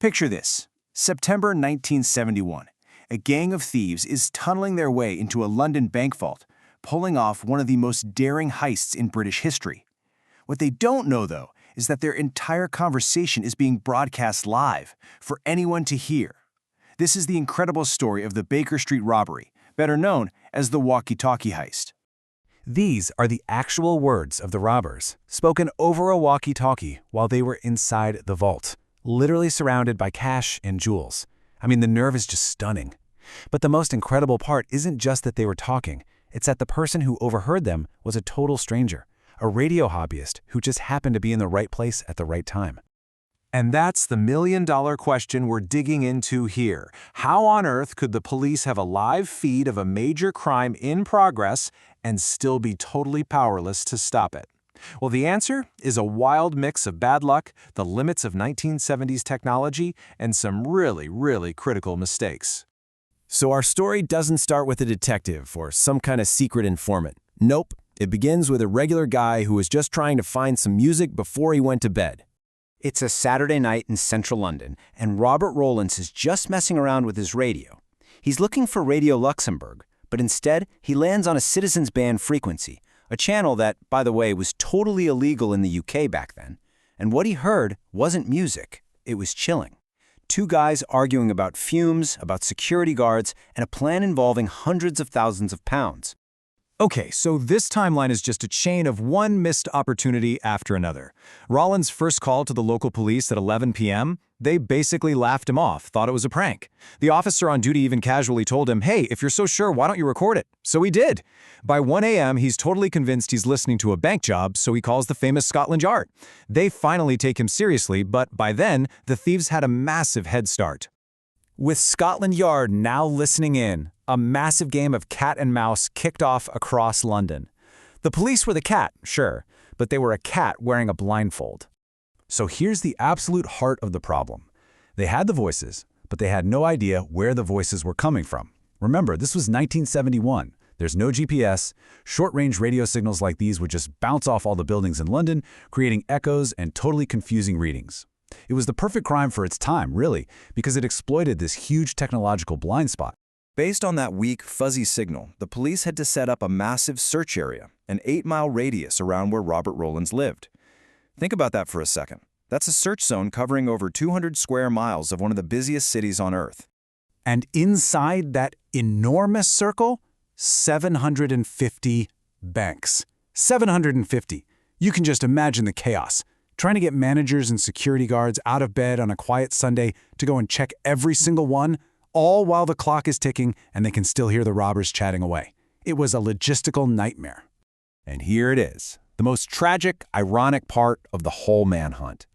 Picture this. September 1971. A gang of thieves is tunneling their way into a London bank vault, pulling off one of the most daring heists in British history. What they don't know, though, is that their entire conversation is being broadcast live for anyone to hear. This is the incredible story of the Baker Street robbery, better known as the Walkie-Talkie Heist. These are the actual words of the robbers, spoken over a walkie-talkie while they were inside the vault, literally surrounded by cash and jewels. I mean, the nerve is just stunning. But the most incredible part isn't just that they were talking, it's that the person who overheard them was a total stranger, a radio hobbyist who just happened to be in the right place at the right time. And that's the million-dollar question we're digging into here. How on earth could the police have a live feed of a major crime in progress and still be totally powerless to stop it? Well, the answer is a wild mix of bad luck, the limits of 1970s technology, and some really critical mistakes. So our story doesn't start with a detective or some kind of secret informant. Nope, it begins with a regular guy who was just trying to find some music before he went to bed. It's a Saturday night in central London, and Robert Rowlands is just messing around with his radio. He's looking for Radio Luxembourg, but instead he lands on a citizens band frequency, a channel that, by the way, was totally illegal in the UK back then. And what he heard wasn't music, it was chilling. Two guys arguing about fumes, about security guards, and a plan involving hundreds of thousands of pounds. Okay, so this timeline is just a chain of one missed opportunity after another. Rollins' first call to the local police at 11 p.m., they basically laughed him off, thought it was a prank. The officer on duty even casually told him, hey, if you're so sure, why don't you record it? So he did. By 1 a.m., he's totally convinced he's listening to a bank job, so he calls the famous Scotland Yard. They finally take him seriously, but by then, the thieves had a massive head start. With Scotland Yard now listening in, a massive game of cat and mouse kicked off across London. The police were the cat, sure, but they were a cat wearing a blindfold. So here's the absolute heart of the problem. They had the voices, but they had no idea where the voices were coming from. Remember, this was 1971. There's no GPS. Short-range radio signals like these would just bounce off all the buildings in London, creating echoes and totally confusing readings. It was the perfect crime for its time, really, because it exploited this huge technological blind spot. Based on that weak, fuzzy signal, the police had to set up a massive search area, an 8-mile radius around where Robert Rowlands lived. Think about that for a second. That's a search zone covering over 200 square miles of one of the busiest cities on Earth. And inside that enormous circle, 750 banks. 750. You can just imagine the chaos. Trying to get managers and security guards out of bed on a quiet Sunday to go and check every single one, all while the clock is ticking and they can still hear the robbers chatting away. It was a logistical nightmare. And here it is, the most tragic, ironic part of the whole manhunt.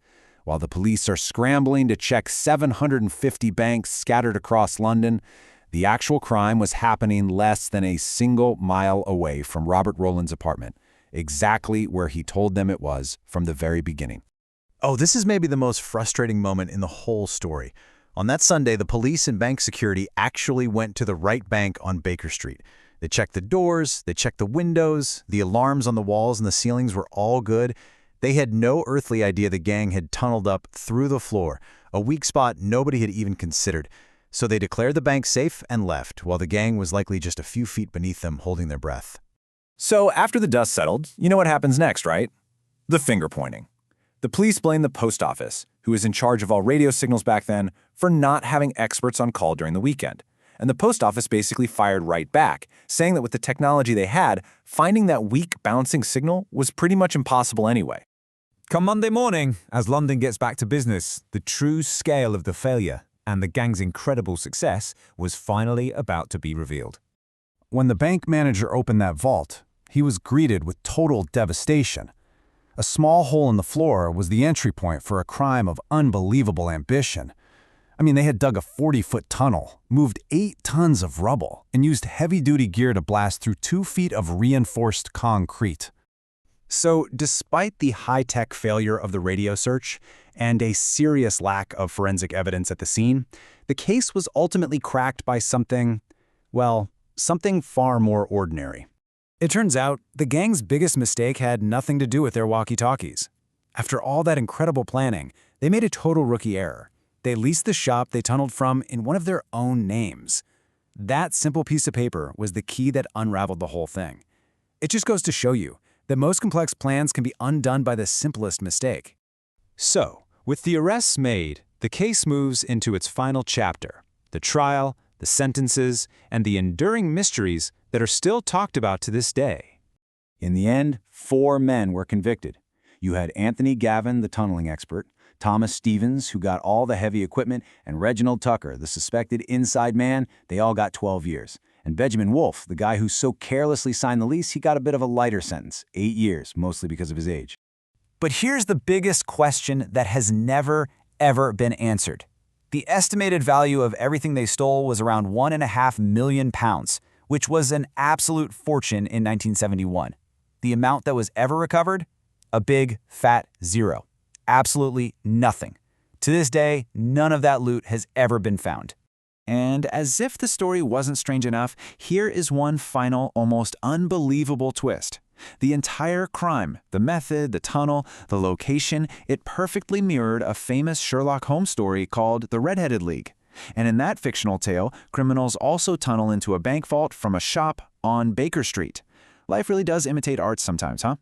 While the police are scrambling to check 750 banks scattered across London, the actual crime was happening less than a single mile away from Robert Rowlands' apartment, exactly where he told them it was from the very beginning. Oh, this is maybe the most frustrating moment in the whole story. On that Sunday, the police and bank security actually went to the right bank on Baker Street. They checked the doors, they checked the windows, the alarms on the walls and the ceilings were all good. They had no earthly idea the gang had tunneled up through the floor, a weak spot nobody had even considered. So they declared the bank safe and left, while the gang was likely just a few feet beneath them holding their breath. So after the dust settled, you know what happens next, right? The finger pointing. The police blame the post office, who was in charge of all radio signals back then, for not having experts on call during the weekend. And the post office basically fired right back, saying that with the technology they had, finding that weak bouncing signal was pretty much impossible anyway. Come Monday morning, as London gets back to business, the true scale of the failure and the gang's incredible success was finally about to be revealed. When the bank manager opened that vault, he was greeted with total devastation. A small hole in the floor was the entry point for a crime of unbelievable ambition. I mean, they had dug a 40-foot tunnel, moved 8 tons of rubble, and used heavy-duty gear to blast through 2 feet of reinforced concrete. So, despite the high-tech failure of the radio search and a serious lack of forensic evidence at the scene, the case was ultimately cracked by something, well, something far more ordinary. It turns out, the gang's biggest mistake had nothing to do with their walkie-talkies. After all that incredible planning, they made a total rookie error. They leased the shop they tunneled from in one of their own names. That simple piece of paper was the key that unraveled the whole thing. It just goes to show you that most complex plans can be undone by the simplest mistake. So, with the arrests made, the case moves into its final chapter, the trial, the sentences, and the enduring mysteries that are still talked about to this day. In the end, 4 men were convicted. You had Anthony Gavin, the tunneling expert, Thomas Stevens, who got all the heavy equipment, and Reginald Tucker, the suspected inside man. They all got 12 years. And Benjamin Wolf, the guy who so carelessly signed the lease, he got a bit of a lighter sentence, 8 years, mostly because of his age. But here's the biggest question that has never, ever been answered. The estimated value of everything they stole was around £1.5 million, which was an absolute fortune in 1971. The amount that was ever recovered? A big, fat zero. Absolutely nothing. To this day, none of that loot has ever been found. And as if the story wasn't strange enough, here is one final, almost unbelievable twist. The entire crime, the method, the tunnel, the location, it perfectly mirrored a famous Sherlock Holmes story called The Red-Headed League. And in that fictional tale, criminals also tunnel into a bank vault from a shop on Baker Street. Life really does imitate art sometimes, huh?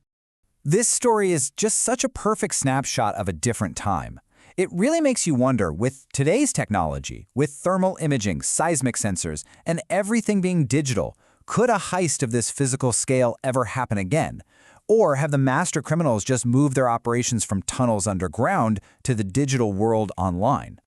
This story is just such a perfect snapshot of a different time. It really makes you wonder, with today's technology, with thermal imaging, seismic sensors, and everything being digital, could a heist of this physical scale ever happen again? Or have the master criminals just moved their operations from tunnels underground to the digital world online?